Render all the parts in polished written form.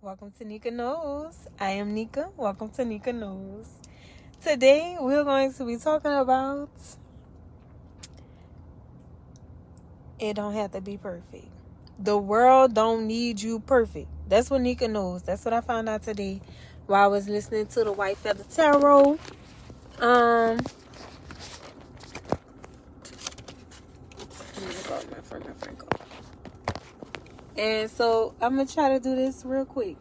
Welcome to Nika Knows. I am Nika. Welcome to Nika Knows. Today we're going to be talking about it don't have to be perfect. The world don't need you perfect. That's what Nika knows. That's what I found out today while I was listening to the White Feather Tarot. Let me call my friend called. And so I'm gonna try to do this real quick.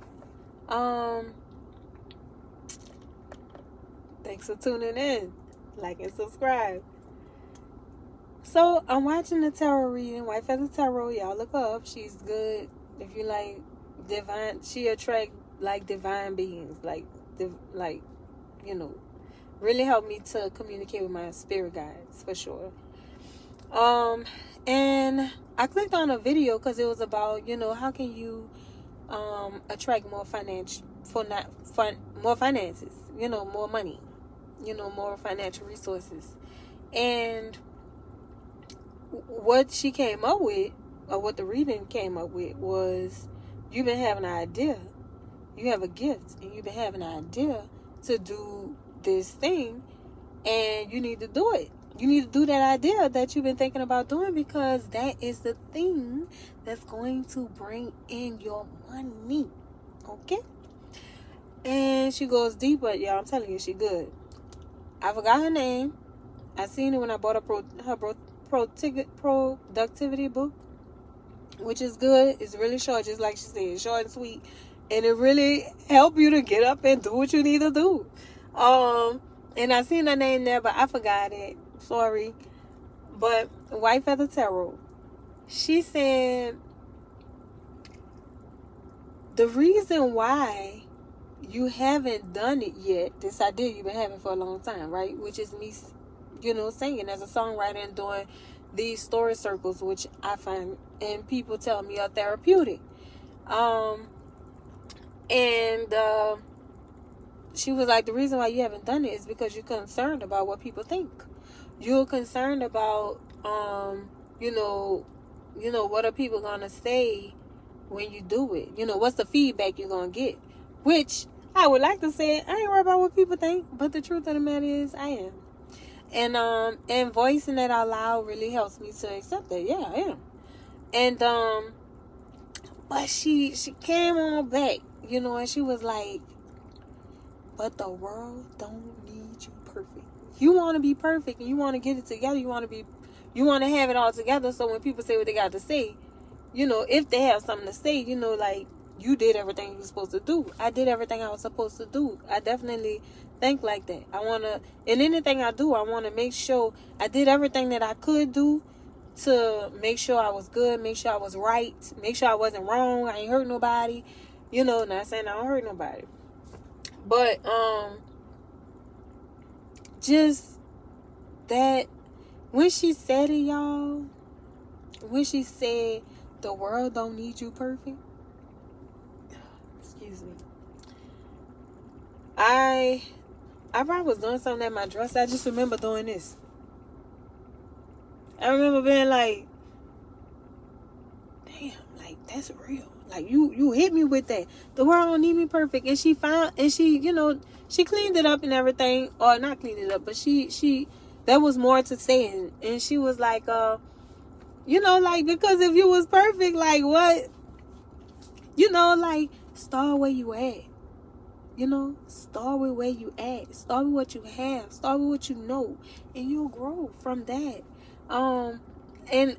Thanks for tuning in. Like and subscribe. So I'm watching the tarot reading, White Feather Tarot. Y'all look her up. She's good. If you like divine, she attract like divine beings, really help me to communicate with my spirit guides for sure. And I clicked on a video because it was about how can you attract more more finances, more money, more financial resources. And what she came up with, or what the reading came up with, was you've been having an idea. You have a gift, and you've been having an idea to do this thing, and you need to do it. You need to do that idea that you've been thinking about doing, because that is the thing that's going to bring in your money. Okay? And she goes deeper, y'all. I'm telling you, she good. I forgot her name. I seen it when I bought her productivity book, which is good. It's really short, just like she said, short and sweet, and it really help you to get up and do what you need to do. And I seen her name there, but I forgot it. Sorry. But White Feather Tarot, she said the reason why you haven't done it yet, this idea you've been having for a long time, right? Which is me, singing as a songwriter and doing these story circles, which I find and people tell me are therapeutic. She was like, the reason why you haven't done it is because you're concerned about what people think. You're concerned about, what are people gonna say when you do it? What's the feedback you're gonna get? Which I would like to say, I ain't worried about what people think, but the truth of the matter is, I am. And voicing that out loud really helps me to accept that. Yeah, I am. And but she came on back, and she was like, but the world don't need you perfect. You want to be perfect, and you want to get it together. You want to have it all together. So when people say what they got to say, if they have something to say, like, you did everything you were supposed to do. I did everything I was supposed to do. I definitely think like that. In anything I do, I want to make sure I did everything that I could do to make sure I was good, make sure I was right, make sure I wasn't wrong, I ain't hurt nobody. Not saying I don't hurt nobody. But, just that, when she said it, y'all, when she said, the world don't need you perfect, excuse me, I probably was doing something at my dresser. I just remember doing this. I remember being like, damn, like, that's real. Like, you hit me with that. The world don't need me perfect. And she she cleaned it up and everything. Or not cleaned it up, but she there was more to say. And she was like, because if you was perfect, like, what? Start where you at. Start with where you at. Start with what you have. Start with what you know. And you'll grow from that. And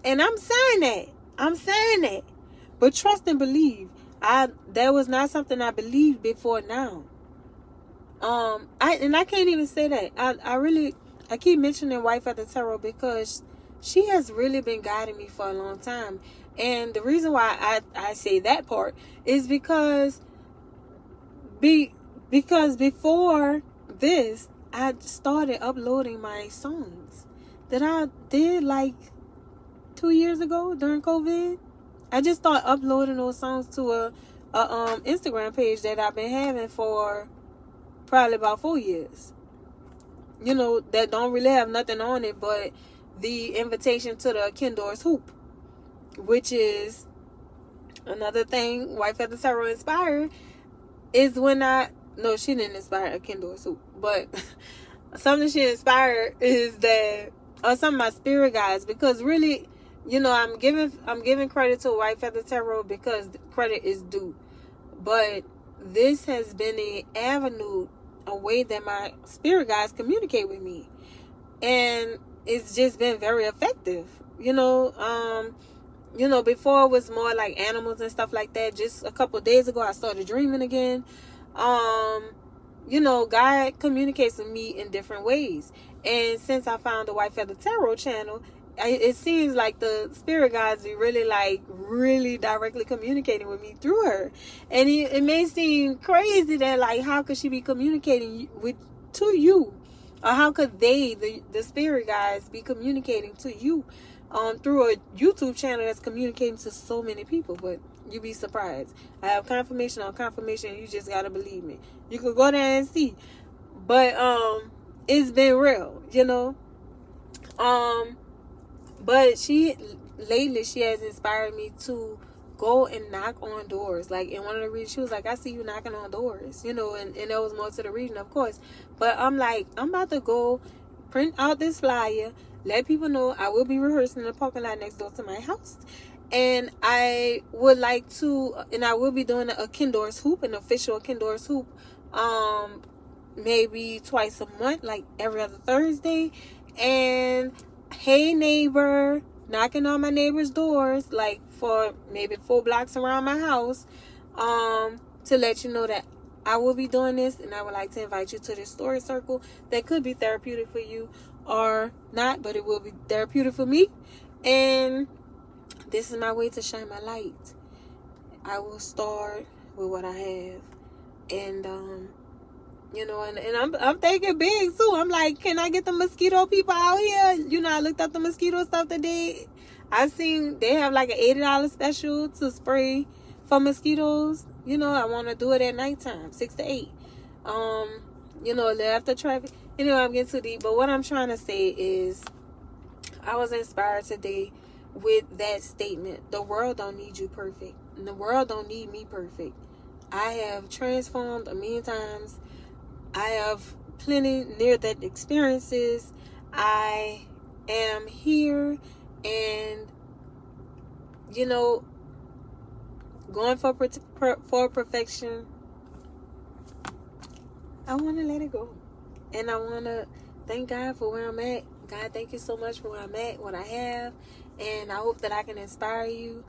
I'm saying that. But trust and believe. That was not something I believed before now. I can't even say that. I keep mentioning White Feather Tarot because she has really been guiding me for a long time. And the reason why I say that part is because before this, I started uploading my songs that I did like 2 years ago during COVID. I just started uploading those songs to a Instagram page that I've been having for probably about 4 years. That don't really have nothing on it but the invitation to the Kendor's Hoop, which is Another thing White Feather Tarot inspired is when no, she didn't inspire a Kindle soup, but something she inspired is that, or some of my spirit guides, because really, I'm giving credit to White Feather Tarot because credit is due. But this has been an avenue, a way that my spirit guides communicate with me. And it's just been very effective. Before it was more like animals and stuff like that. Just a couple of days ago, I started dreaming again. God communicates with me in different ways. And since I found the White Feather Tarot channel, it seems like the spirit guides be really directly communicating with me through her. And it may seem crazy that, like, how could she be communicating to you? Or how could the spirit guides be communicating to you through a YouTube channel that's communicating to so many people? But you'd be surprised. I have confirmation on confirmation. You just gotta believe me. You could go there and see. But it's been real, But lately she has inspired me to go and knock on doors. Like, in one of the readings, she was like, I see you knocking on doors, and there was more to the reading, of course. But I'm like, I'm about to go print out this flyer, let people know I will be rehearsing in the parking lot next door to my house. And I would like to, and I will be doing a Kindor's hoop, an official Kindor's hoop, maybe twice a month, like every other Thursday. And hey neighbor, knocking on my neighbor's doors, like for maybe 4 blocks around my house, to let you know that I will be doing this, and I would like to invite you to this story circle that could be therapeutic for you or not, but it will be therapeutic for me. And this is my way to shine my light. I will start with what I have, and and I'm thinking big too. I'm like, can I get the mosquito people out here? I looked up the mosquito stuff today. I seen they have like an $80 special to spray for mosquitoes. I want to do it at nighttime, 6 to 8. After traffic. I'm getting too deep, but what I'm trying to say is, I was inspired today with that statement. The world don't need you perfect. And the world don't need me perfect. I have transformed a million times. I have plenty near-death experiences. I am here and, going for perfection. I want to let it go. And I want to thank God for where I'm at. God, thank you so much for where I'm at, what I have. And I hope that I can inspire you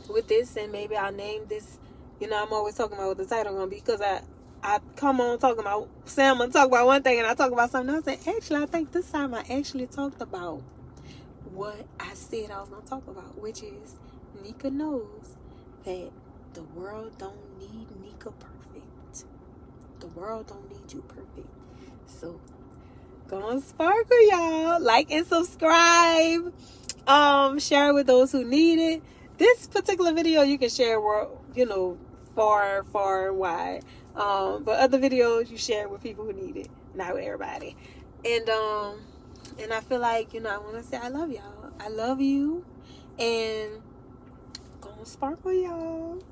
with this. And maybe I'll name this, I'm always talking about what the title going to be, because I come on talking about, Sam and talk about one thing and I talk about something else. And actually, I think this time I actually talked about what I said I was going to talk about, which is Nika knows that the world don't need Nika perfect. The world don't need you perfect. So, go on sparkle, y'all. Like and subscribe. Share it with those who need it. This particular video you can share, far, far and wide. But other videos you share with people who need it, not with everybody. And I feel like, I want to say I love y'all. I love you. And go on sparkle, y'all.